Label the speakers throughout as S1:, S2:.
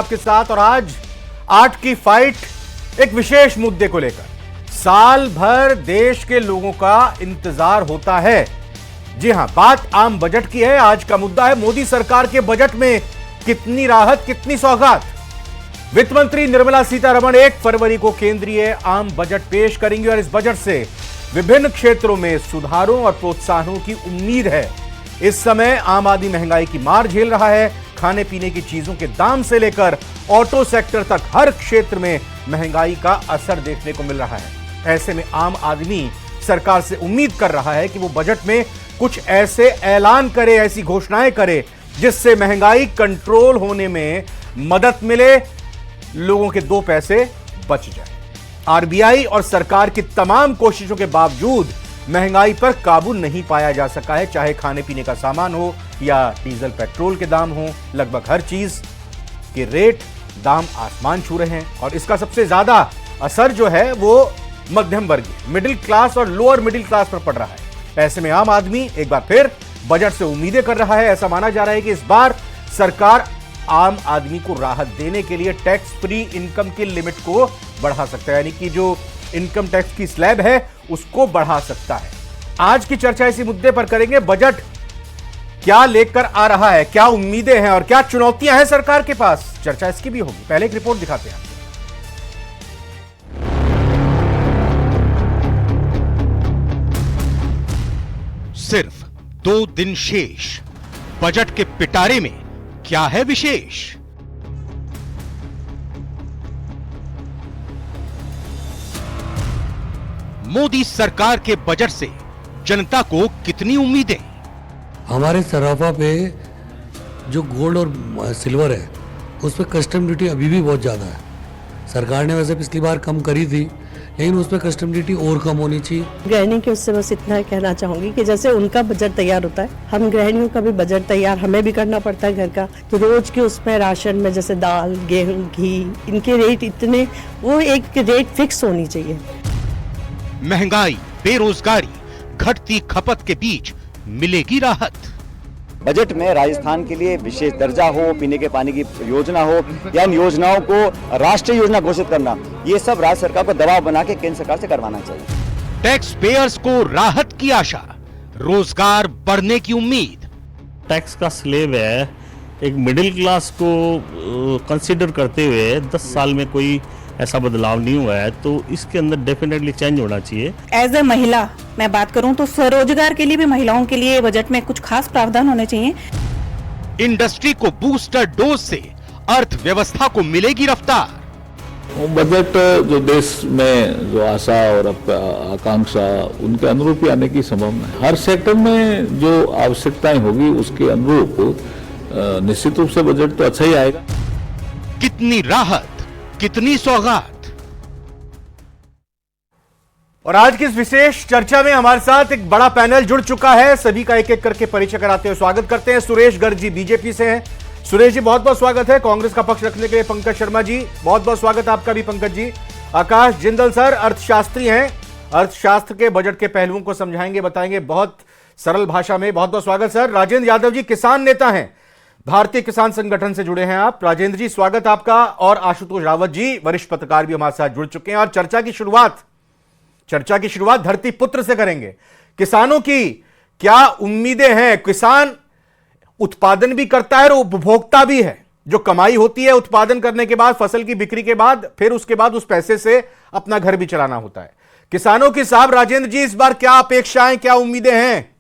S1: आपके साथ और आज 8 की फाइट एक विशेष मुद्दे को लेकर। साल भर देश के लोगों का इंतजार होता है। जी हां, बात आम बजट की है। आज का मुद्दा है मोदी सरकार के बजट में कितनी राहत, कितनी सौगात। वित्त मंत्री निर्मला सीतारमण 1 फरवरी को केंद्रीय आम बजट पेश करेंगी और इस बजट से विभिन्न क्षेत्रों में सुधारों और प्रोत्साहनों की उम्मीद है। इस समय आम आदमी महंगाई की मार झेल रहा है। खाने पीने की चीजों के दाम से लेकर ऑटो सेक्टर तक हर क्षेत्र में महंगाई का असर देखने को मिल रहा है। ऐसे में आम आदमी सरकार से उम्मीद कर रहा है कि वो बजट में कुछ ऐसे ऐलान करे, ऐसी घोषणाएं करे जिससे महंगाई कंट्रोल होने में मदद मिले, लोगों के 2 पैसे बच जाए। आरबीआई और सरकार की तमाम कोशिशों के बावजूद महंगाई पर काबू नहीं पाया जा सका है, चाहे खाने पीने का सामान हो या डीजल पेट्रोल के दाम हो। लगभग हर चीज के रेट, दाम आसमान छू रहे हैं और इसका सबसे ज्यादा असर जो है वो मध्यम वर्गीय, मिडिल क्लास और लोअर मिडिल क्लास पर पड़ रहा है। ऐसे में आम आदमी एक बार फिर बजट से उम्मीदें कर रहा है। ऐसा माना जा रहा है कि इस बार सरकार आम आदमी को राहत देने के लिए टैक्स फ्री इनकम की लिमिट को बढ़ा सकता है, यानी कि जो इनकम टैक्स की स्लैब है उसको बढ़ा सकता है। आज की चर्चा इसी मुद्दे पर करेंगे। बजट क्या लेकर आ रहा है, क्या उम्मीदें हैं और क्या चुनौतियां हैं सरकार के पास, चर्चा इसकी भी होगी। पहले एक रिपोर्ट दिखाते हैं।
S2: सिर्फ 2 दिन शेष, बजट के पिटारे में क्या है विशेष? मोदी सरकार के बजट से जनता को कितनी उम्मीदें?
S3: हमारे सराफा पे जो गोल्ड और सिल्वर है उस पर कस्टम ड्यूटी अभी भी बहुत ज़्यादा है। सरकार ने वैसे पिछली बार कम करी थी, लेकिन उस पर कस्टम ड्यूटी और कम होनी चाहिए।
S4: गृहिणी के उससे बस इतना कहना चाहूंगी कि जैसे उनका बजट तैयार होता है, हम गृहिणियों का भी बजट तैयार हमें भी करना पड़ता है घर का। तो रोज के उसमें राशन में जैसे दाल, गेहूं, घी, इनके रेट इतने, वो एक रेट फिक्स होनी चाहिए।
S2: महंगाई, बेरोजगारी, घटती खपत के बीच मिलेगी राहत।
S5: बजट में राजस्थान के लिए विशेष दर्जा हो, पीने के पानी की योजना हो या इन योजनाओं को राष्ट्रीय योजना घोषित करना, ये सब राज्य सरकार को दबाव बना के केंद्र सरकार से करवाना चाहिए।
S2: टैक्स पेयर्स को राहत की आशा, रोजगार बढ़ने की उम्मीद।
S6: टैक्स का स्लेब है, एक मिडिल क्लास को कंसीडर करते हुए 10 साल में कोई ऐसा बदलाव नहीं हुआ है, तो इसके अंदर डेफिनेटली चेंज होना चाहिए।
S7: एज ए महिला मैं बात करूं तो स्वरोजगार के लिए भी महिलाओं के लिए बजट में कुछ खास प्रावधान होने चाहिए।
S2: इंडस्ट्री को बूस्टर डोज से अर्थव्यवस्था को मिलेगी रफ्तार।
S8: बजट जो देश में जो आशा और आकांक्षा उनके अनुरूप ही आने की संभावना है। हर सेक्टर में जो आवश्यकताएं होगी उसके अनुरूप निश्चित रूप से बजट तो अच्छा ही आएगा।
S2: कितनी राहत, कितनी सौगात।
S1: और आज की इस विशेष चर्चा में हमारे साथ एक बड़ा पैनल जुड़ चुका है। सभी का एक एक करके परिचय कराते हुए स्वागत करते हैं। सुरेश गर्ग जी बीजेपी से हैं। सुरेश जी बहुत बहुत स्वागत है। कांग्रेस का पक्ष रखने के लिए पंकज शर्मा जी, बहुत बहुत स्वागत आपका भी पंकज जी। आकाश जिंदल सर अर्थशास्त्री हैं, अर्थशास्त्र के बजट के पहलुओं को समझाएंगे, बताएंगे बहुत सरल भाषा में, बहुत बहुत स्वागत सर। राजेंद्र यादव जी किसान नेता हैं, भारतीय किसान संगठन से जुड़े हैं आप। राजेंद्र जी स्वागत आपका। और आशुतोष रावत जी वरिष्ठ पत्रकार भी हमारे साथ जुड़ चुके हैं। और चर्चा की शुरुआत धरती पुत्र से करेंगे। किसानों की क्या उम्मीदें हैं? किसान उत्पादन भी करता है और उपभोक्ता भी है। जो कमाई होती है उत्पादन करने के बाद, फसल की बिक्री के बाद, फिर उसके बाद उस पैसे से अपना घर भी चलाना होता है। किसानों की साहब राजेंद्र जी इस बार क्या अपेक्षाएं, क्या उम्मीदें हैं?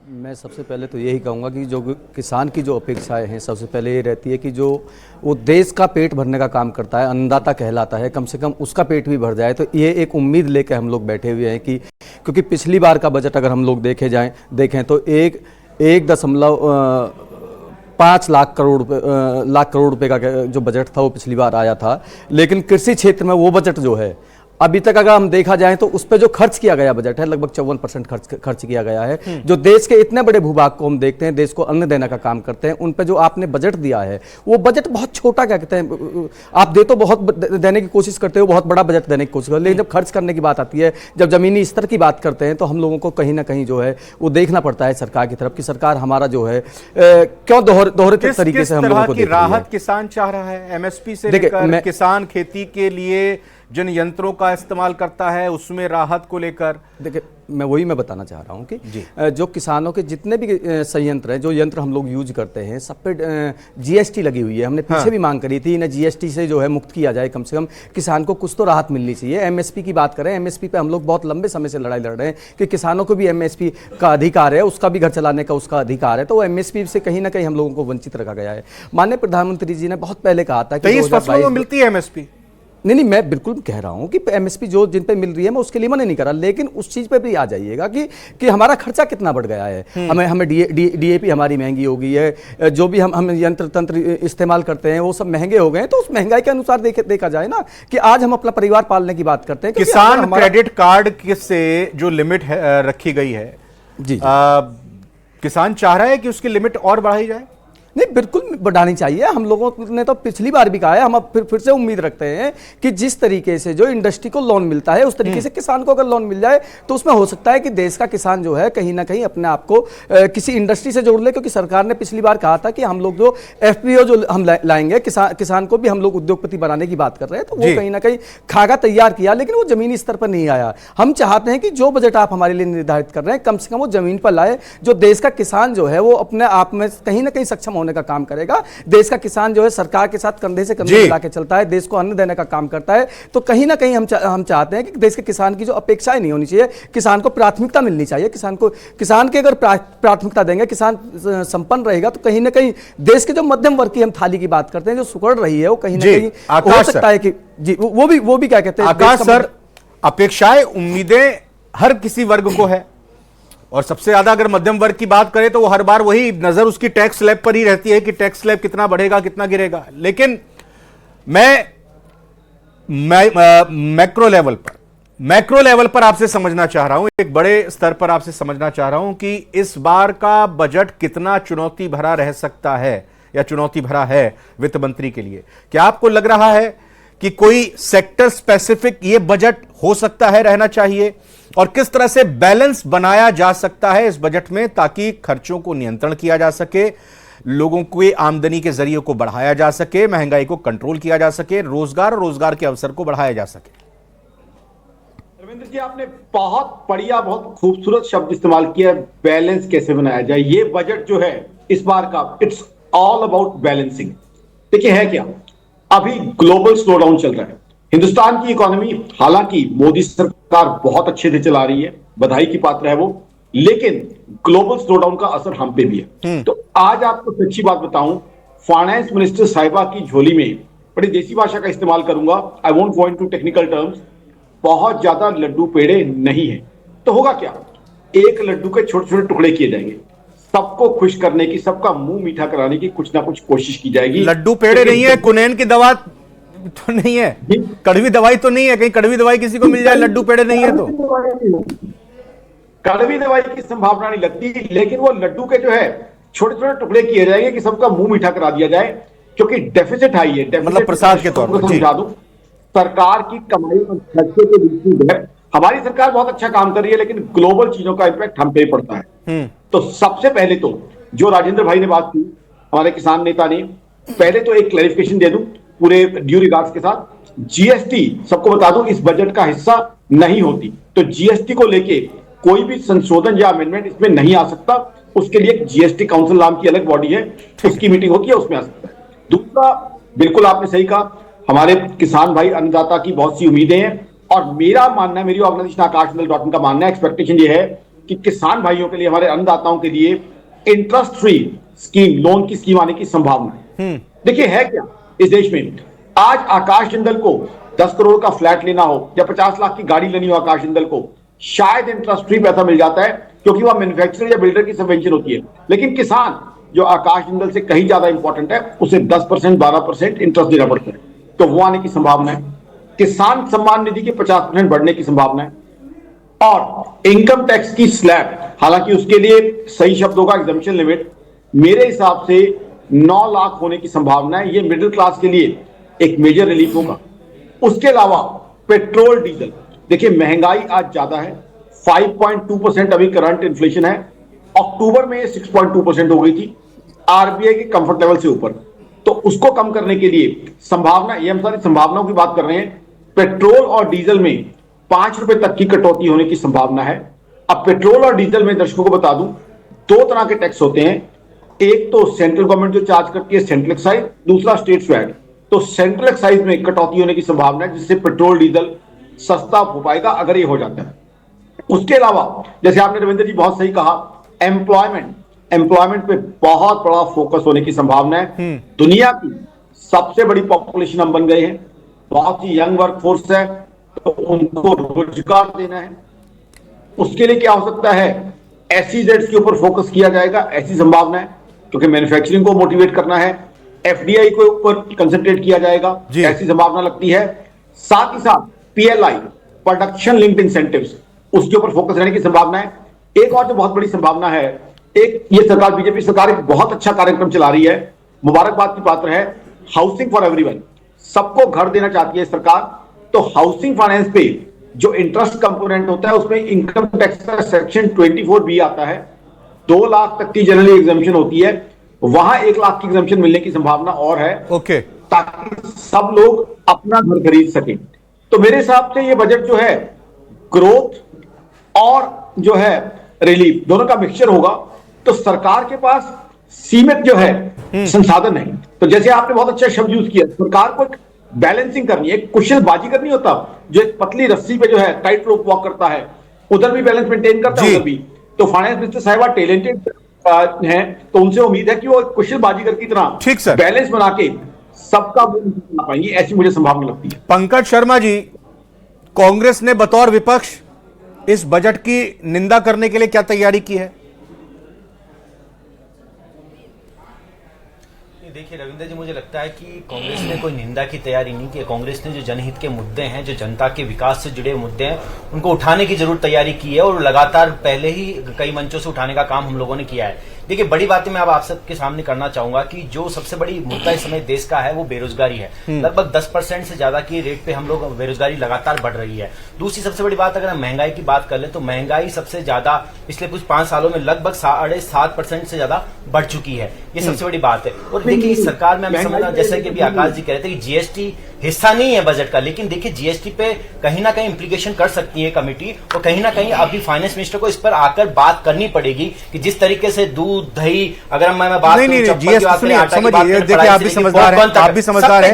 S9: मैं सबसे पहले तो यही कहूँगा कि जो किसान की जो अपेक्षाएं हैं, सबसे पहले ये रहती है कि जो वो देश का पेट भरने का काम करता है, अन्नदाता कहलाता है, कम से कम उसका पेट भी भर जाए। तो ये एक उम्मीद लेके हम लोग बैठे हुए हैं कि क्योंकि पिछली बार का बजट अगर हम लोग देखें तो 1.5 लाख करोड़ रुपए का जो बजट था वो पिछली बार आया था। लेकिन कृषि क्षेत्र में वो बजट जो है अभी तक अगर हम देखा जाए तो उस पर जो खर्च किया गया बजट है लगभग 54% खर्च किया गया है। जो देश के इतने बड़े भूभाग को हम देखते हैं, देश को अन्न देने का काम करते हैं, उन पे जो आपने बजट दिया है वो बजट बहुत छोटा, क्या कहते हैं, आप दे तो बहुत देने की कोशिश करते हो, बहुत बड़ा बजट देने की कोशिश करते हो, लेकिन जब खर्च करने की बात आती है, जब जमीनी स्तर की बात करते हैं, तो हम लोगों को कहीं ना कहीं जो है वो देखना पड़ता है सरकार की तरफ कि सरकार हमारा जो है क्यों दोहरे तरीके से हम लोगों को देख रही है।
S1: राहत किसान चाह रहा है, एमएसपी से लेकर किसान खेती के लिए जिन यंत्रों का इस्तेमाल करता है उसमें राहत को लेकर।
S9: देखिए मैं बताना चाह रहा हूँ कि जो किसानों के जितने भी संयंत्र हैं, जो यंत्र हम लोग यूज करते हैं, सब पे जीएसटी लगी हुई है। हमने पीछे भी मांग करी थी, इन्हें जीएसटी से जो है मुक्त किया जाए, कम से कम किसान को कुछ तो राहत मिलनी चाहिए। एमएसपी की बात करें, एमएसपी पे हम लोग बहुत लंबे समय से लड़ाई लड़ रहे हैं कि किसानों को भी एमएसपी का अधिकार है, उसका भी घर चलाने का उसका अधिकार है, तो वो एमएसपी से कहीं ना कहीं हम लोगों को वंचित रखा गया है। माननीय प्रधानमंत्री जी ने बहुत पहले कहा था कि
S1: 23 फसलों में मिलती है एमएसपी।
S9: नहीं, मैं बिल्कुल कह रहा हूं कि एमएसपी जो जिन पे मिल रही है मैं उसके लिए मना नहीं कर रहा, लेकिन उस चीज पे भी आ जाइएगा कि हमारा खर्चा कितना बढ़ गया है। हमें डीएपी हमारी महंगी हो गई है, जो भी हम यंत्र तंत्र इस्तेमाल करते हैं वो सब महंगे हो गए हैं। तो उस महंगाई के अनुसार देखा जाए ना कि आज हम अपना परिवार पालने की बात करते हैं।
S1: किसान क्रेडिट कार्ड से जो लिमिट रखी गई है,
S9: जी
S1: किसान चाह रहा है कि उसकी लिमिट और बढ़ाई जाए।
S9: नहीं, बिल्कुल बढ़ानी चाहिए। हम लोगों ने तो पिछली बार भी कहा है, हम अब फिर से उम्मीद रखते हैं कि जिस तरीके से जो इंडस्ट्री को लोन मिलता है उस तरीके से किसान को अगर लोन मिल जाए तो उसमें हो सकता है कि देश का किसान जो है कहीं ना कहीं अपने आप को किसी इंडस्ट्री से जोड़ ले। क्योंकि सरकार ने पिछली बार कहा था कि हम लोग जो एफपीओ जो हम लाएंगे, किसान को भी हम लोग उद्योगपति बनाने की बात कर रहे हैं, तो वो कहीं ना कहीं खाका तैयार किया, लेकिन वो जमीनी स्तर पर नहीं आया। हम चाहते हैं कि जो बजट आप हमारे लिए निर्धारित कर रहे हैं कम से कम वो जमीन पर लाए। जो देश का किसान जो है वो अपने आप में कहीं ना कहीं सक्षम होने का काम करेगा। देश का किसान जो है सरकार के साथ कंधे से कंधे मिला के चलता है, देश को अन्न देने का काम करता है। तो कहीं ना कहीं हम चाहते हैं कि देश के किसान की जो अपेक्षाएं नहीं होनी चाहिए, किसान को प्राथमिकता मिलनी चाहिए। किसान की अगर प्राथमिकता देंगे, किसान संपन्न रहेगा, तो कहीं ना कहीं देश के जो मध्यम वर्ग की हम थाली की बात करते हैं जो सुकड़ रही है, वो कहीं ना कहीं हो सकता है कि जी वो भी क्या कहते हैं।
S1: आकाश सर, अपेक्षाएं उम्मीदें हर किसी वर्ग को है, और सबसे ज्यादा अगर मध्यम वर्ग की बात करें तो वो हर बार वही नजर उसकी टैक्स स्लैब पर ही रहती है कि टैक्स स्लैब कितना बढ़ेगा कितना गिरेगा। लेकिन मैं मैक्रो लेवल पर आपसे समझना चाह रहा हूं, एक बड़े स्तर पर आपसे समझना चाह रहा हूं कि इस बार का बजट कितना चुनौती भरा रह सकता है या चुनौती भरा है वित्त मंत्री के लिए। क्या आपको लग रहा है कि कोई सेक्टर स्पेसिफिक ये बजट हो सकता है, रहना चाहिए, और किस तरह से बैलेंस बनाया जा सकता है इस बजट में ताकि खर्चों को नियंत्रण किया जा सके, लोगों की आमदनी के जरिए को बढ़ाया जा सके, महंगाई को कंट्रोल किया जा सके, रोजगार और रोजगार के अवसर को बढ़ाया जा सके?
S10: रविंद्र जी, आपने बहुत बढ़िया, बहुत खूबसूरत शब्द इस्तेमाल किया, बैलेंस कैसे बनाया जाए। ये बजट जो है इस बार का, इट्स ऑल अबाउट बैलेंसिंग। देखिए है क्या, अभी ग्लोबल स्लोडाउन चल रहा है। हिंदुस्तान की इकोनॉमी हालांकि मोदी सरकार बहुत अच्छे से चला रही है, बधाई की पात्र है वो, लेकिन ग्लोबल स्लोडाउन का असर हम पे भी है। तो आज आपको सच्ची बात बताऊं, फाइनेंस मिनिस्टर साहिबा की झोली में, बड़ी देसी भाषा का इस्तेमाल करूंगा, I won't go into technical terms, बहुत ज्यादा लड्डू पेड़े नहीं है। तो होगा क्या, एक लड्डू के छोटे छोटे टुकड़े किए जाएंगे, सबको खुश करने की, सबका मुंह मीठा कराने की कुछ ना कुछ कोशिश की जाएगी।
S1: लड्डू पेड़े नहीं है, कुनैन की दवा तो नहीं है, कड़वी दवाई तो नहीं है, कहीं कड़वी दवाई किसी को मिल जाए, लड्डू पेड़े नहीं है तो
S10: कड़वी दवाई की संभावना नहीं लगती, लेकिन वो लड्डू के जो है छोटे छोटे टुकड़े किए जाएंगे कि सबका मुंह मीठा करा दिया जाए, क्योंकि डेफिसिट हाई है।
S1: मतलब प्रसाद के तौर पर
S10: समझा दूं, सरकार की कमाई और खर्चे के बीच में हमारी सरकार बहुत अच्छा काम कर रही है, लेकिन ग्लोबल चीजों का इंपैक्ट हम पे ही पड़ता है। तो सबसे पहले तो जो राजेंद्र भाई ने बात की, हमारे किसान नेता ने, पहले तो एक क्लैरिफिकेशन दे दूं पूरे ड्यू रिगार्ड्स के साथ, जीएसटी सबको बता दूं इस बजट का हिस्सा नहीं होती। तो जीएसटी को लेके कोई भी संशोधन या अमेंडमेंट इसमें नहीं आ सकता, उसके लिए एक जीएसटी काउंसिल नाम की अलग बॉडी है, उसकी मीटिंग होती है, उसमें आ सकता है। दूसरा, बिल्कुल आपने सही कहा, हमारे किसान भाई अन्नदाता की बहुत सी उम्मीदें हैं, और मेरा मानना है, मेरी ऑर्गेनाइजेशन आकाशमंडल.in का मानना है, एक्सपेक्टेशन ये है कि किसान भाइयों के लिए, हमारे अन्नदाताओं के लिए इंटरेस्ट फ्री स्कीम, लोन की स्कीम आने की संभावना है। देखिए है क्या इस देश में, आज आकाश जिंदल को 10 करोड़ का फ्लैट लेना हो या 50 लाख की गाड़ी लेनी हो, आकाश जिंदल को शायद इंटरेस्ट फ्री पैसा मिल जाता है, क्योंकि वह मैन्युफैक्चरर या बिल्डर की सबवेंशन होती है। लेकिन किसान जो आकाश जिंदल से कहीं ज्यादा इंपॉर्टेंट है, उसे 10%, 12% इंटरेस्ट देना पड़ता है, तो वो आने की संभावना है। किसान सम्मान निधि के 50% बढ़ने की संभावना है, और इनकम टैक्स की स्लैब, हालांकि उसके लिए सही शब्दों का एग्जम्पशन लिमिट मेरे हिसाब से 9 लाख होने की संभावना है। ये मिडिल क्लास के लिए एक मेजर रिलीफ होगा। उसके अलावा पेट्रोल डीजल, देखिए महंगाई आज ज्यादा है, 5.2% अभी करंट इन्फ्लेशन है, अक्टूबर में 6.2% हो गई थी, आरबीआई के कंफर्ट लेवल से ऊपर। तो उसको कम करने के लिए संभावना, ये हम सारी संभावनाओं की बात कर रहे हैं, पेट्रोल और डीजल में 5 रुपए तक की कटौती होने की संभावना है। अब पेट्रोल और डीजल में दर्शकों को बता दूं, 2 तरह के टैक्स होते हैं, एक तो सेंट्रल गवर्नमेंट जो चार्ज करती है सेंट्रल एक्साइज, दूसरा स्टेट वैट। तो सेंट्रल एक्साइज में कटौती होने की संभावना है, जिससे पेट्रोल डीजल सस्ता हो पाएगा अगर ये हो जाता है। उसके अलावा जैसे आपने रविंद्र जी बहुत सही कहा, एम्प्लॉयमेंट पे बहुत बड़ा फोकस होने की संभावना है। दुनिया की सबसे बड़ी पॉपुलेशन हम बन गए हैं, बहुत ही यंग वर्क फोर्स है, तो उनको रोजगार देना है। उसके लिए क्या हो सकता है, एसईजेड्स के ऊपर फोकस किया जाएगा, ऐसी संभावना है, क्योंकि मैन्युफैक्चरिंग को मोटिवेट करना है। एफडीआई के ऊपर कंसंट्रेट किया जाएगा, ऐसी संभावना लगती है। साथ ही साथ पीएलआई, प्रोडक्शन लिंक्ड इंसेंटिव्स, उसके ऊपर फोकस रहने की संभावना है। एक और जो बहुत बड़ी संभावना है, एक ये सरकार, बीजेपी सरकार एक बहुत अच्छा कार्यक्रम चला रही है, मुबारकबाद की पात्र है, हाउसिंग फॉर एवरीवन, सबको घर देना चाहती है सरकार। तो हाउसिंग फाइनेंस पे जो इंटरेस्ट कंपोनेंट होता है, उसमें इनकम टैक्स का सेक्शन 24B आता है, 2 लाख तक की जनरली एग्जम्पशन होती है, वहां 1 लाख की एग्जम्पशन मिलने की संभावना और है,
S1: ओके,
S10: ताकि सब लोग अपना घर खरीद सकें। तो मेरे हिसाब से ये बजट जो है ग्रोथ और जो है रिलीफ दोनों का मिक्सचर होगा। तो सरकार के पास सीमित जो है संसाधन है, तो जैसे आपने बहुत अच्छा शब्द यूज किया, सरकार को एक बैलेंसिंग करनी है, एक कुशल बाजीगर नहीं होता जो एक पतली रस्सी पे जो है टाइट रोप वॉक करता है, उधर भी बैलेंस मेंटेन करता है, उधर भी। तो फाइनेंस मिनिस्टर साहिबा टैलेंटेड हैं, तो उनसे उम्मीद है कि वो कुशल बाजीगर की तरह
S1: ठीक सर,
S10: बैलेंस बना के सबका बना पाएंगे, ऐसी मुझे संभावना लगती है।
S1: पंकज शर्मा जी, कांग्रेस ने बतौर विपक्ष इस बजट की निंदा करने के लिए क्या तैयारी की है?
S11: देखिए रविंद्र जी, मुझे लगता है कि कांग्रेस ने कोई निंदा की तैयारी नहीं की। कांग्रेस ने जो जनहित के मुद्दे हैं, जो जनता के विकास से जुड़े मुद्दे हैं, उनको उठाने की जरूर तैयारी की है, और लगातार पहले ही कई मंचों से उठाने का काम हम लोगों ने किया है। देखिए बड़ी बातें मैं अब आप सबके सामने करना चाहूंगा कि जो सबसे बड़ी मुद्दा इस समय देश का है वो बेरोजगारी है। लगभग 10% से ज्यादा की रेट पे हम लोग बेरोजगारी लगातार बढ़ रही है। दूसरी सबसे बड़ी बात, अगर हम महंगाई की बात कर लें तो महंगाई सबसे ज्यादा पिछले कुछ 5 सालों में लगभग 7.5% से ज्यादा बढ़ चुकी है। ये सबसे बड़ी बात है। और देखिए इस सरकार में हम समझना, जैसे कि भी आकाश जी कह रहे थे कि जीएसटी हिस्सा नहीं है बजट का, लेकिन देखिए जीएसटी पे कहीं ना कहीं इंप्लीकेशन कर सकती है कमेटी, और कहीं ना कहीं अभी फाइनेंस मिनिस्टर को इस पर आकर बात करनी पड़ेगी कि जिस तरीके से दूध दही, अगर मैं बात
S1: नहीं, जीएसटी समझिए, देखिए आप भी समझदार हैं, आप भी समझदार हैं,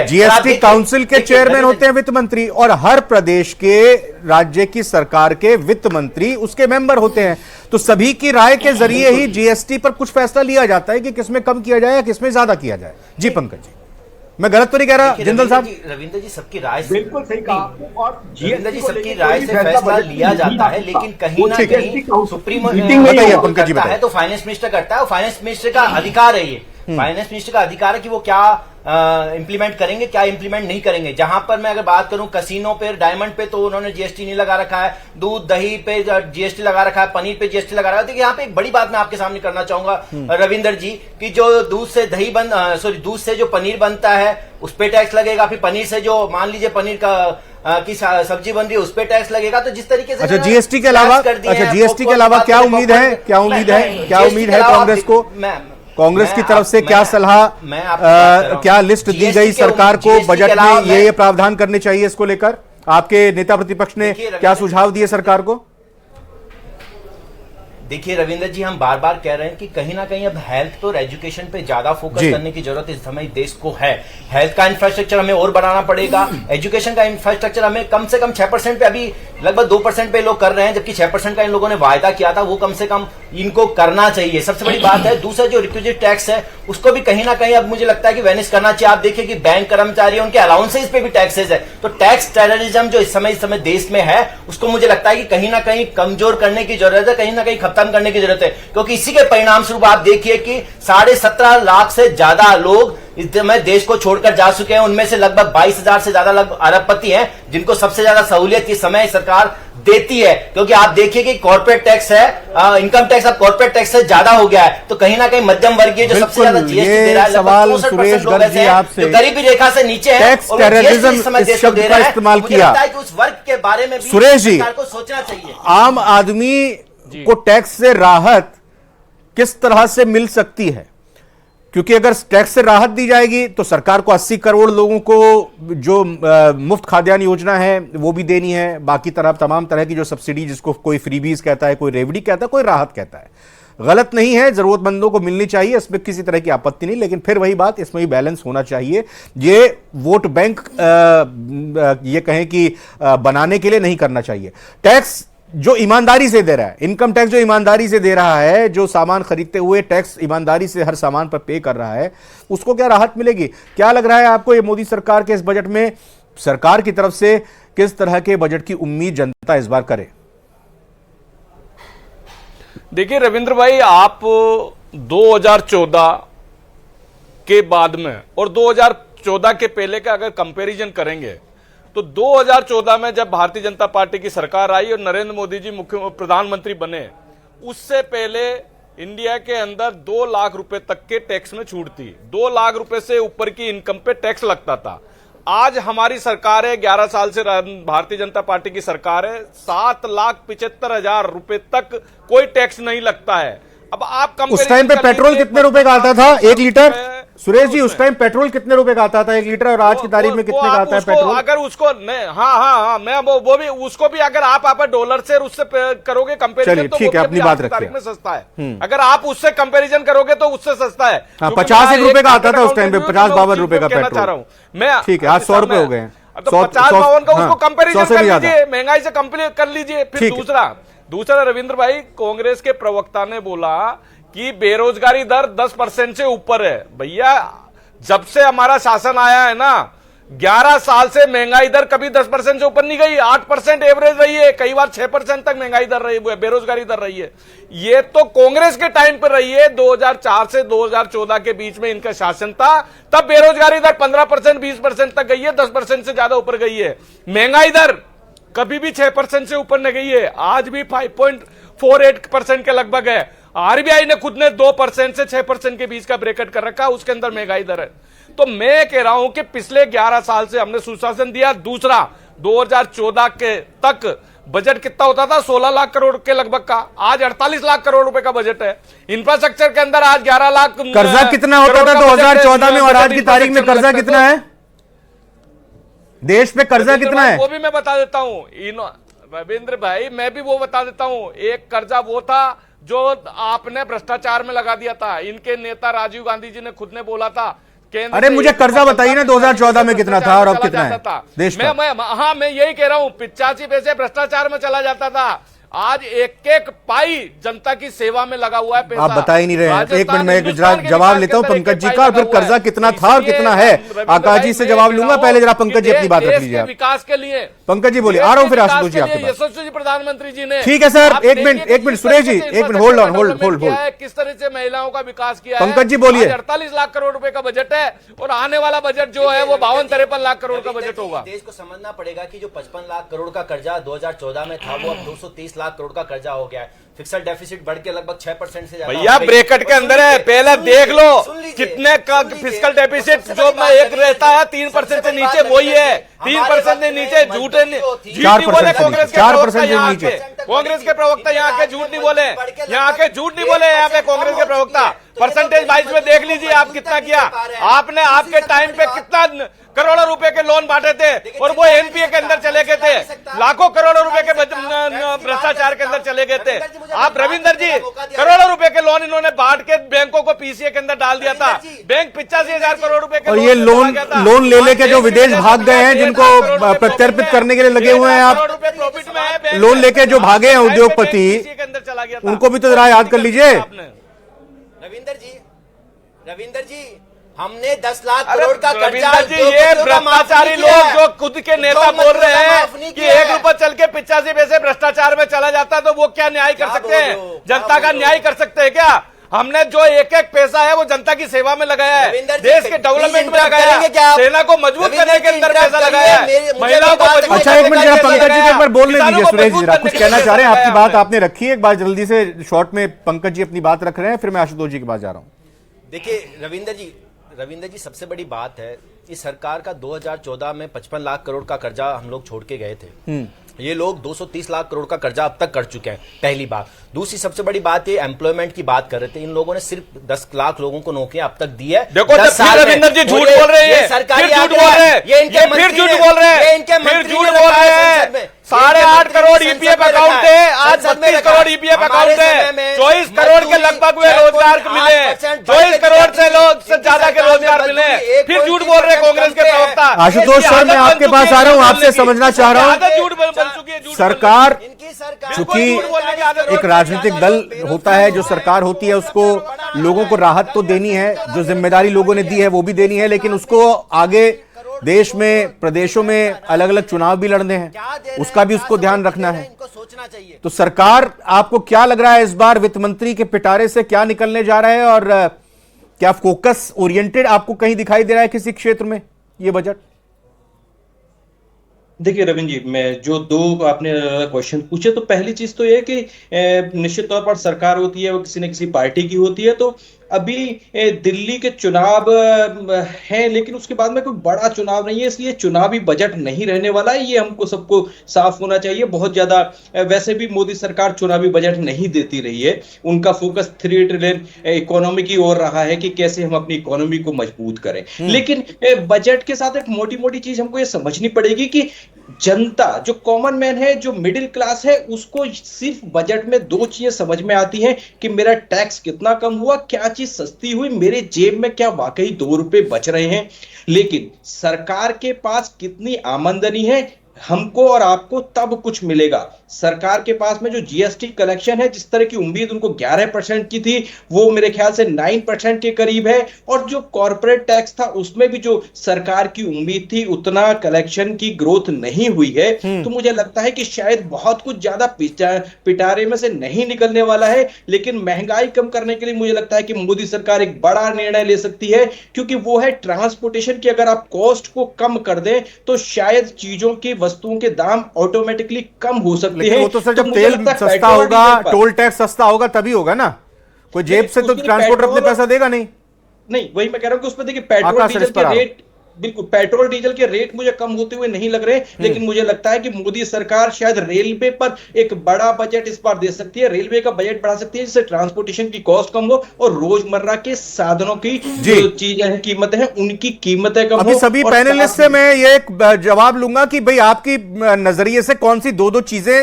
S1: जीएसटी काउंसिल के चेयरमैन होते हैं वित्त मंत्री, और हर प्रदेश के राज्य की सरकार के वित्त मंत्री उसके मेंबर होते हैं। तो सभी की राय के जरिए ही जीएसटी पर कुछ फैसला लिया जाता है कि किसमें कम किया जाए या किसमें ज्यादा किया जाए। जी पंकज जी, मैं गलत तो नहीं कह रहा जिंदल साहब?
S11: रविंद्र जी सबकी राय से
S10: बिल्कुल सही कहा, और
S11: रविंद्र जी सबकी राय से फैसला लिया जाता है, लेकिन कहीं ना कहीं सुप्रीम करता है तो फाइनेंस मिनिस्टर करता है, और फाइनेंस मिनिस्टर का अधिकार है, ये फाइनेंस मिनिस्टर का अधिकार है कि वो क्या इंप्लीमेंट करेंगे, क्या इंप्लीमेंट नहीं करेंगे। जहां पर मैं अगर बात करूं कसिनो पे, डायमंड पे, तो उन्होंने जीएसटी नहीं लगा रखा है, दूध दही पे जीएसटी लगा रखा है, पनीर पे जीएसटी लगा रखा है। देखिए यहाँ पे एक बड़ी बात मैं आपके सामने करना चाहूंगा रविंदर जी, कि जो दूध से दही दूध से जो पनीर बनता है उस पे टैक्स लगेगा, फिर पनीर से जो मान लीजिए पनीर का की सब्जी बन रही है उस पे टैक्स लगेगा। तो जिस तरीके से
S1: अच्छा जीएसटी के अलावा क्या उम्मीद है कांग्रेस को? कांग्रेस की तरफ से क्या सलाह, क्या लिस्ट दी गई सरकार को बजट में, ये प्रावधान करने चाहिए इसको लेकर? आपके नेता प्रतिपक्ष ने क्या सुझाव दिए सरकार को?
S11: देखिए रविंद्र जी, हम बार बार कह रहे हैं कि कहीं ना कहीं अब हेल्थ और एजुकेशन पे ज्यादा फोकस करने की जरूरत इस समय देश को है। हेल्थ का इंफ्रास्ट्रक्चर हमें और बढ़ाना पड़ेगा, एजुकेशन का इंफ्रास्ट्रक्चर हमें कम से कम 6% पे, अभी लगभग 2% पे लोग कर रहे हैं, जबकि 6% का इन लोगों ने वायदा किया था, वो कम से कम इनको करना चाहिए, सबसे बड़ी बात है। दूसरा जो रिक्विजिट टैक्स है उसको भी कहीं ना कहीं अब मुझे लगता है कि वेनिश करना चाहिए। आप देखिए कि बैंक कर्मचारी उनके अलाउंसेस पे भी टैक्सेस है, तो टैक्स टेररिज्म जो इस समय देश में है उसको मुझे लगता है कि कहीं ना कहीं कमजोर करने की जरूरत है, कहीं ना कहीं खत्म करने की जरूरत है, क्योंकि इसी के परिणाम स्वरूप आप देखिए कि 17.5 लाख से ज्यादा लोग इस समय देश को छोड़कर जा चुके हैं, उनमें से लगभग 22,000 से ज्यादा अरबपति हैं, जिनको सबसे ज्यादा सहूलियत इस समय सरकार देती है। क्योंकि आप देखिए कि कॉर्पोरेट टैक्स है, इनकम टैक्स अब कॉर्पोरेट टैक्स से ज्यादा हो गया है, तो कहीं ना कहीं मध्यम वर्गीय जो सबसे ज्यादा जीएसटी दे रहा है,
S1: सवाल सुरेश गर्ग जी आपसे,
S11: जो गरीबी रेखा से नीचे है,
S1: टैक्स टेररिज्म इस शब्द का इस्तेमाल किया,
S11: उस वर्ग के बारे में भी
S1: सुरेश जी
S11: सरकार को सोचना चाहिए।
S1: आम आदमी को टैक्स से राहत किस तरह से मिल सकती है? क्योंकि अगर टैक्स से राहत दी जाएगी तो सरकार को 80 करोड़ लोगों को जो मुफ्त खाद्यान्न योजना है वो भी देनी है, बाकी तमाम तरह की जो सब्सिडी, जिसको कोई फ्रीबीज कहता है, कोई रेवड़ी कहता है, कोई राहत कहता है, गलत नहीं है, जरूरतमंदों को मिलनी चाहिए, इसमें किसी तरह की आपत्ति नहीं, लेकिन फिर वही बात, इसमें भी बैलेंस होना चाहिए। ये वोट बैंक ये कहें कि बनाने के लिए नहीं करना चाहिए। टैक्स जो ईमानदारी से दे रहा है, इनकम टैक्स जो ईमानदारी से दे रहा है, जो सामान खरीदते हुए टैक्स ईमानदारी से हर सामान पर पे कर रहा है, उसको क्या राहत मिलेगी? क्या लग रहा है आपको, ये मोदी सरकार के इस बजट में सरकार की तरफ से किस तरह के बजट की उम्मीद जनता इस बार करे?
S12: देखिए रविंद्र भाई, आप 2014 के बाद में और 2014 के पहले का अगर कंपैरिजन करेंगे तो 2014 में जब भारतीय जनता पार्टी की सरकार आई और नरेंद्र मोदी जी प्रधानमंत्री बने, उससे पहले इंडिया के अंदर 2 लाख रुपए तक के टैक्स में छूट थी। 2 लाख रुपए से ऊपर की इनकम पे टैक्स लगता था। आज हमारी सरकार है, 11 साल से भारतीय जनता पार्टी की सरकार है, 7,75,000 रुपए तक कोई टैक्स नहीं लगता है। अब आप
S1: उस टाइम पे पेट्रोल कितने रुपए का आता था 1 लीटर? सुरेश जी, उस टाइम पेट्रोल कितने रुपए का आता था 1 लीटर, और आज की तारीख में कितने का आता है पेट्रोल?
S12: अगर उसको हाँ मैं वो भी उसको भी अगर आप डॉलर से उससे करोगे कंपेरिजन, तो
S1: ठीक है, अपनी बात रखिए,
S12: में सस्ता है। अगर आप उससे कंपेरिजन करोगे तो उससे सस्ता है।
S1: 50 रुपए का आता था उस टाइम पे, 50-52 रुपए का पेट्रोल।
S12: मैं
S1: ठीक है, आज 100 रुपए हो गए हैं।
S12: तो 50-52 का उसको कंपेरिजन कर लीजिए, महंगाई से कंपेयर कर लीजिए। फिर दूसरा रविंद्र भाई, कांग्रेस के प्रवक्ता ने बोला कि बेरोजगारी दर 10% से ऊपर है। भैया, जब से हमारा शासन आया है ना, 11 साल से महंगाई दर कभी 10% से ऊपर नहीं गई, 8% एवरेज रही है, कई बार 6% तक महंगाई दर रही है, बेरोजगारी दर रही है। ये तो कांग्रेस के टाइम पर रही है। 2004 से 2014 के बीच में इनका शासन था, तब बेरोजगारी दर 15%, 20% तक गई है, 10% से ज्यादा ऊपर गई है। महंगाई दर कभी भी 6% से ऊपर नहीं गई है, आज भी 5.48% के लगभग है। आरबीआई ने खुद ने 2% से 6% के बीच का ब्रैकेट कर रखा, उसके अंदर महंगाई दर है। तो मैं कह रहा हूं कि पिछले 11 साल से हमने सुशासन दिया। दूसरा, 2014 के तक बजट कितना होता था? 16 लाख करोड़ के लगभग का, आज 48 लाख करोड़ रुपए का बजट है। इंफ्रास्ट्रक्चर के अंदर आज 11 लाख।
S1: कर्जा कितना होता था 2014 में, और आज की तारीख में कर्जा कितना है देश में? कर्जा कितना है
S12: वो भी मैं बता देता हूं रविंद्र भाई, मैं भी वो बता देता हूं। एक कर्जा वो था जो आपने भ्रष्टाचार में लगा दिया था। इनके नेता राजीव गांधी जी ने खुद ने बोला था।
S1: अरे मुझे कर्जा बताइए ना, 2014 में कितना था और अब कितना है देश का?
S12: मैं यही कह रहा हूं, 85 पैसे भ्रष्टाचार में चला जाता था। आज एक एक पाई जनता की सेवा में लगा हुआ है पैसा।
S1: आप बता ही नहीं रहे हैं। एक मिनट में एक जवाब लेता हूं पंकज जी का, और फिर कर्जा कितना था और कितना है आकाश जी से जवाब लूंगा। पहले जरा पंकज जी अपनी बात रख लीजिए।
S12: विकास के लिए
S1: पंकज जी बोलिए, आ रहा हूं फिर आशुतोष जी आपके पास।
S12: यशस्वी जी प्रधानमंत्री जी ने,
S1: ठीक है सर, एक मिनट सुरेश जी, एक मिनट होल्ड ऑन, होल्ड।
S12: किस तरह से महिलाओं का विकास किया?
S1: पंकज जी बोलिए।
S12: 48 लाख करोड़ रुपए का बजट है, और आने वाला बजट जो है वो 52-53 लाख करोड़ का बजट होगा।
S11: देश को समझना पड़ेगा कि जो 55 लाख करोड़ का कर्जा 2014 में था, वो अब 230 लाख करोड़ का कर्जा हो गया है। फिक्स्ड डेफिसिट बढ़ के लगभग 6% से ज्यादा।
S12: भैया, ब्रैकेट के अंदर है, पहले देख लो कितने का फिस्कल डेफिसिट जो एक रहता है 3% से नीचे, वही है 3% से नीचे। झूठे नहीं बोले कांग्रेस के प्रवक्ता यहाँ के, कांग्रेस के प्रवक्ता यहाँ के झूठ नहीं बोले, यहाँ के झूठ नहीं बोले यहाँ पे कांग्रेस के प्रवक्ता। परसेंटेज वाइज में देख लीजिए आप कितना किया। आपने आपके टाइम पे कितना करोड़ों रुपए के लोन बांटे थे, और वो एनपीए के अंदर चले गए थे। लाखों करोड़ों रुपए के भ्रष्टाचार के अंदर चले गए थे। आप रविंदर जी, करोड़ों रुपए के लोन इन्होंने बांट के बैंकों को पीसीए के अंदर डाल दिया था। बैंक 85,000 करोड़ रुपए के,
S1: और ये लोन ले लेके जो विदेश भाग गए हैं, जिनको प्रत्यर्पित करने के लिए लगे हुए हैं, आप लोन लेके जो भागे हैं उद्योगपति, उनको भी तो जरा याद कर लीजिए।
S11: रविंदर जी, हमने 10 लाख करोड़ का कर्जा,
S12: ये भ्रष्टाचारी लोग जो खुद के नेता बोल रहे हैं कि 1 रुपया चल के 85 पैसे भ्रष्टाचार में चला जाता, तो वो क्या न्याय कर सकते हैं? जनता का न्याय कर सकते हैं क्या? हमने जो एक एक पैसा है वो जनता की सेवा में लगाया है, देश के डेवलपमेंट में लगाया है, सेना को मजबूत करने के अंदर पैसा लगाया है, महिलाओं को मजबूत।
S1: अच्छा एक मिनट जरा पंकज जी को एक बार बोलने दीजिए। सुरेश जी जरा कुछ कहना चाह रहे हैं, आपकी बात आपने रखी है, एक बार जल्दी से शॉर्ट में पंकज जी अपनी बात रख रहे हैं, फिर मैं आशुतोष जी के पास जा रहा हूं।
S11: देखिए रविंदर जी सबसे बड़ी बात है इस सरकार का 2014 में 55 लाख करोड़ का कर्जा हम लोग छोड़ के गए थे। ये लोग 230 लाख करोड़ का कर्जा अब तक कर चुके हैं, पहली बात। दूसरी सबसे बड़ी बात ये एम्प्लॉयमेंट की बात कर रहे थे, इन लोगों ने सिर्फ 10 लाख लोगों को नौकरियां अब तक दी है।
S12: देखो रविंदर जी झूठ बोल रहे हैं,
S11: सरकारी
S12: झूठ बोल रहे हैं, ये इनके फिर झूठ बोल रहे हैं, फिर झूठ बोल रहे हैं। 8.5 करोड़ ईपीएफ अकाउंट है, आज 32 करोड़ ईपीएफ अकाउंट है, 24 करोड़ के लगभग वे रोजगार मिले, 24 करोड़ से लोग से ज्यादा के रोजगार मिले, फिर झूठ बोल रहे कांग्रेस के प्रवक्ता।
S1: आशुतोष सर मैं आपके पास आ रहा हूं, आपसे समझना चाह रहा हूं, सरकार चूंकि एक राजनीतिक दल होता है, जो सरकार होती है उसको लोगों को राहत तो देनी है, जो जिम्मेदारी लोगों ने दी है वो भी देनी है, लेकिन उसको आगे देश में प्रदेशों में अलग अलग चुनाव भी लड़ने हैं, उसका भी उसको ध्यान रखना है। तो सरकार आपको क्या लग रहा है इस बार वित्त मंत्री के पिटारे से क्या निकलने जा रहा है, और क्या फोकस ओरिएंटेड आपको कहीं दिखाई दे रहा है किसी क्षेत्र में ये बजट?
S13: देखिए रविंद्र जी, मैं जो दो आपने क्वेश्चन पूछे, तो पहली चीज तो ये कि निश्चित तौर पर सरकार होती है वो किसी न किसी पार्टी की होती है, तो अभी दिल्ली के चुनाव हैं, लेकिन उसके बाद में कोई बड़ा चुनाव नहीं है, इसलिए चुनावी बजट नहीं रहने वाला है, ये हमको सबको साफ होना चाहिए। बहुत ज्यादा वैसे भी मोदी सरकार चुनावी बजट नहीं देती रही है, उनका फोकस 3 ट्रिलियन इकोनॉमी की ओर रहा है कि कैसे हम अपनी इकोनॉमी को मजबूत करें। लेकिन बजट के साथ एक मोटी मोटी चीज हमको ये समझनी पड़ेगी कि जनता, जो कॉमन मैन है, जो मिडिल क्लास है, उसको सिर्फ बजट में 2 चीजें समझ में आती हैं कि मेरा टैक्स कितना कम हुआ, क्या चीज सस्ती हुई, मेरे जेब में क्या वाकई 2 रुपए बच रहे हैं। लेकिन सरकार के पास कितनी आमदनी है, हमको और आपको तब कुछ मिलेगा। सरकार के पास में जो जीएसटी कलेक्शन है, जिस तरह की उम्मीद उनको 11% की थी, वो मेरे ख्याल से 9% के करीब है, और जो कॉर्पोरेट टैक्स था उसमें भी जो सरकार की उम्मीद थी उतना कलेक्शन की ग्रोथ नहीं हुई है। तो मुझे लगता है कि शायद बहुत कुछ ज्यादा पिटारे में से नहीं निकलने वाला है, लेकिन महंगाई कम करने के लिए मुझे लगता है कि मोदी सरकार एक बड़ा निर्णय ले सकती है, क्योंकि वो है ट्रांसपोर्टेशन की। अगर आप कॉस्ट को कम कर दें तो शायद चीजों की, वस्तुओं के दाम ऑटोमेटिकली कम हो सकते हैं।
S1: वो तो सर जब तेल सस्ता होगा, टोल टैक्स सस्ता होगा तभी होगा ना, कोई जेब से तो ट्रांसपोर्टर अपने पैसा देगा नहीं।
S13: वही मैं कह रहा हूं कि उसमें देखिए पेट्रोल डीजल के रेट, बिल्कुल पेट्रोल डीजल के रेट मुझे कम होते हुए नहीं लग रहे, लेकिन मुझे लगता है कि मोदी सरकार शायद रेलवे पर एक बड़ा बजट इस बार दे सकती है, रेलवे का बजट बढ़ा सकती है, जिससे ट्रांसपोर्टेशन की कॉस्ट कम हो और रोजमर्रा के साधनों की जो चीजें हैं, कीमतें हैं, उनकी कीमतें कम हो।
S1: अभी सभी पैनलिस्ट से मैं ये एक जवाब लूंगा कि भाई आपकी नजरिए से कौन सी 2 चीजें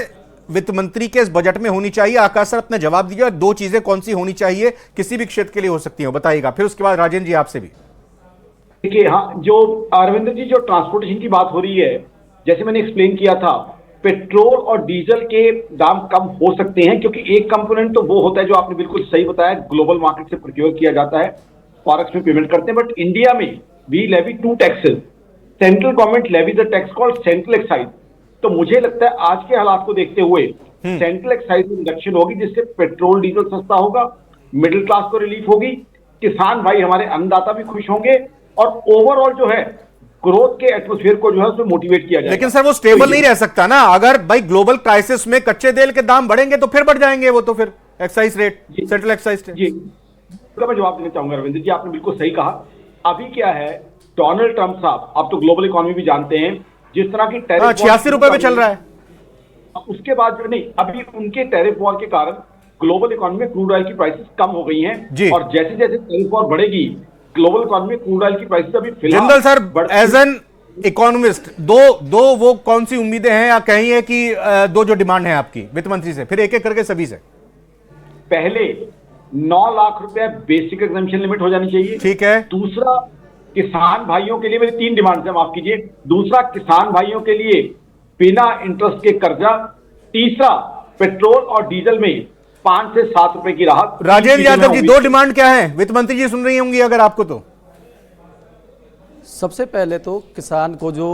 S1: वित्त मंत्री के इस बजट में होनी चाहिए। आकाश सर अपने जवाब दीजिए, 2 चीजें कौन सी होनी चाहिए, किसी भी क्षेत्र के लिए हो सकती है, बताइएगा। फिर उसके बाद राजेंद्र जी आपसे भी।
S10: देखिए, हाँ, जो अरविंदर जी, जो ट्रांसपोर्टेशन की बात हो रही है, जैसे मैंने एक्सप्लेन किया था, पेट्रोल और डीजल के दाम कम हो सकते हैं, क्योंकि एक कंपोनेंट तो वो होता है जो आपने बिल्कुल सही बताया, ग्लोबल मार्केट से प्रोक्योर किया जाता है, फॉरेक्स में पेमेंट करते हैं। बट इंडिया में we levy 2 taxes, central government levies a tax called central excise. तो मुझे लगता है आज के हालात को देखते हुए सेंट्रल एक्साइज में रिडक्शन होगी, जिससे पेट्रोल डीजल सस्ता होगा, मिडिल क्लास को रिलीफ होगी, किसान भाई हमारे अन्नदाता भी खुश होंगे, और ओवरऑल जो है ग्रोथ के एटमॉस्फेयर को जो है उसमें मोटिवेट किया जाएगा।
S1: लेकिन सर वो स्टेबल नहीं रह सकता ना, अगर भाई ग्लोबल क्राइसिस में कच्चे तेल के दाम बढ़ेंगे तो फिर बढ़ जाएंगे वो, तो फिर excise rate, central excise rate.
S10: जी, मैं जवाब देना चाहूंगा रविंद्र जी, आपने बिल्कुल सही कहा। अभी क्या है, डोनाल्ड ट्रंप साहब, आप तो ग्लोबल इकोनॉमी भी जानते हैं, जिस तरह की टैरिफ
S1: 86 रुपए में चल रहा है,
S10: उसके बाद जो नहीं, अभी उनके टैरिफ वॉर के कारण ग्लोबल इकोनॉमी में क्रूड ऑयल की प्राइसेस कम हो गई हैं, और जैसे जैसे टैरिफ वॉर बढ़ेगी ग्लोबल इकोनॉमी में क्रूड ऑयल की प्राइसेस अभी फिलहाल।
S1: Jindal sir, as an economist, दो वो कौन सी उम्मीदें हैं, या कहिए कि 2 जो डिमांड है आपकी वित्त मंत्री से, फिर एक एक करके सभी से।
S10: पहले 9 लाख रुपए बेसिक एग्जम्पशन लिमिट हो जानी चाहिए,
S1: ठीक है।
S10: दूसरा, किसान भाइयों के लिए मेरी 3 डिमांड है, माफ कीजिए। दूसरा, किसान भाइयों के लिए बिना इंटरेस्ट के कर्जा। तीसरा, पेट्रोल और डीजल में 5 से 7 रुपए की राहत।
S1: राजेंद्र यादव जी, 2 डिमांड क्या है? वित्त मंत्री जी सुन रही होंगी अगर आपको तो।
S9: सबसे पहले तो किसान को जो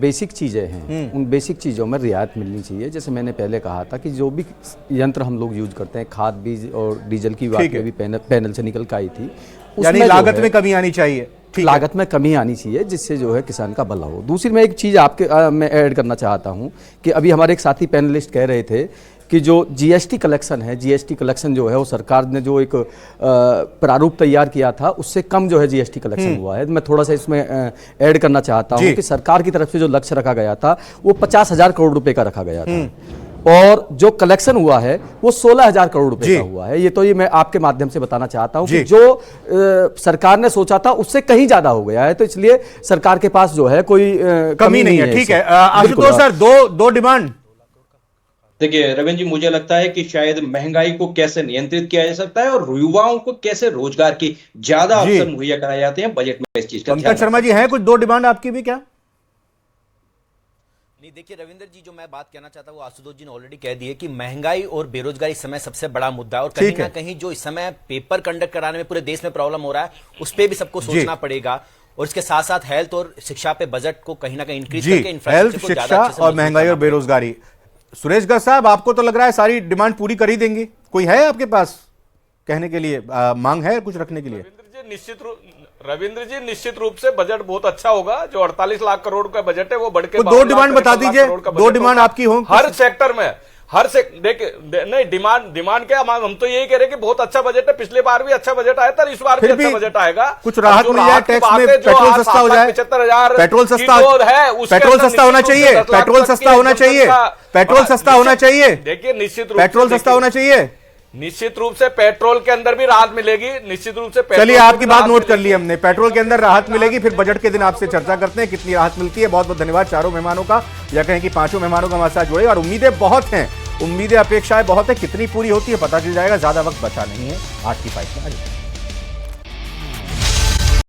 S9: बेसिक चीज़ें हैं उन बेसिक चीज़ों में रियायत मिलनी चाहिए। जैसे मैंने पहले कहा था कि जो भी यंत्र हम लोग यूज करते हैं, खाद बीज और डीजल की बात भी पैनल से निकल कर आई थी,
S1: यानी लागत में कमी आनी चाहिए,
S9: लागत में कमी आनी चाहिए जिससे जो है किसान का भला हो। दूसरी मैं एक चीज़ आपके मैं ऐड करना चाहता हूँ कि अभी हमारे एक साथी पैनलिस्ट कह रहे थे कि जो जीएसटी कलेक्शन है, जीएसटी कलेक्शन जो है वो सरकार ने जो एक प्रारूप तैयार किया था उससे कम जो है जीएसटी कलेक्शन हुआ है। मैं थोड़ा सा इसमें ऐड करना चाहता हूँ कि सरकार की तरफ से जो लक्ष्य रखा गया था वो 50,000 करोड़ रुपए का रखा गया था और जो कलेक्शन हुआ है वो 16,000 करोड़ रुपए का हुआ है। ये मैं आपके माध्यम से बताना चाहता हूँ कि जो सरकार ने सोचा था उससे कहीं ज्यादा हो गया है, तो इसलिए सरकार के पास जो है कोई
S1: कमी नहीं है। ठीक है आशुतोष सर, दो डिमांड।
S13: देखिए रविंद्र जी, मुझे लगता है कि शायद महंगाई को कैसे नियंत्रित किया जा सकता है और युवाओं को कैसे रोजगार की ज्यादा अवसर मुहैया कराए जाते हैं, बजट में इस चीज का
S1: पंकज शर्मा जी हैं कुछ दो डिमांड आपकी भी क्या?
S11: नहीं, देखिए रविंद्र जी, जो मैं बात कहना चाहता हूँ वो आशुतोष जी ने ऑलरेडी कह दी है कि महंगाई और बेरोजगारी इस समय सबसे बड़ा मुद्दा है और कहीं ना कहीं जो इस समय पेपर कंडक्ट कराने में पूरे देश में प्रॉब्लम हो रहा है उस पर भी सबको सोचना पड़ेगा और इसके साथ साथ हेल्थ और शिक्षा पे बजट को कहीं ना कहीं इंक्रीज करके
S1: हेल्थ, शिक्षा और महंगाई और बेरोजगारी। सुरेश गर्ग साहब, आपको तो लग रहा है सारी डिमांड पूरी कर ही देंगी, कोई है आपके पास कहने के लिए, मांग है कुछ रखने के लिए?
S12: रविंद्र जी निश्चित रूप से बजट बहुत अच्छा होगा। जो 48 लाख करोड़ का बजट है वो बढ़ के
S1: दो डिमांड बता दीजिए, दो डिमांड आपकी हो
S12: हर सेक्टर में। देखिए नहीं, डिमांड क्या, हम तो यही कह रहे हैं कि बहुत अच्छा बजट है, पिछले बार भी अच्छा बजट आया था, इस बार भी अच्छा बजट आएगा।
S1: कुछ राहत मिल जाए टैक्स में, पेट्रोल सस्ता हो जाए,
S12: 75,000
S1: पेट्रोल सस्ता होना चाहिए, पेट्रोल सस्ता होना चाहिए, पेट्रोल सस्ता होना चाहिए।
S12: देखिए निश्चित रूप
S1: पेट्रोल सस्ता होना चाहिए,
S12: निश्चित रूप से पेट्रोल के अंदर भी राहत मिलेगी, निश्चित रूप से।
S1: चलिए आपकी बात नोट कर ली हमने, पेट्रोल के अंदर राहत मिलेगी, फिर बजट के दिन आपसे चर्चा करते हैं कितनी राहत मिलती है। बहुत बहुत धन्यवाद चारों मेहमानों का, या कहें कि पांचों मेहमानों का हमारे साथ जुड़े, और उम्मीदें बहुत हैं, उम्मीदें अपेक्षाएं बहुत है, कितनी पूरी होती है पता चल जाएगा, ज्यादा वक्त बचा नहीं है। आज की फाइट में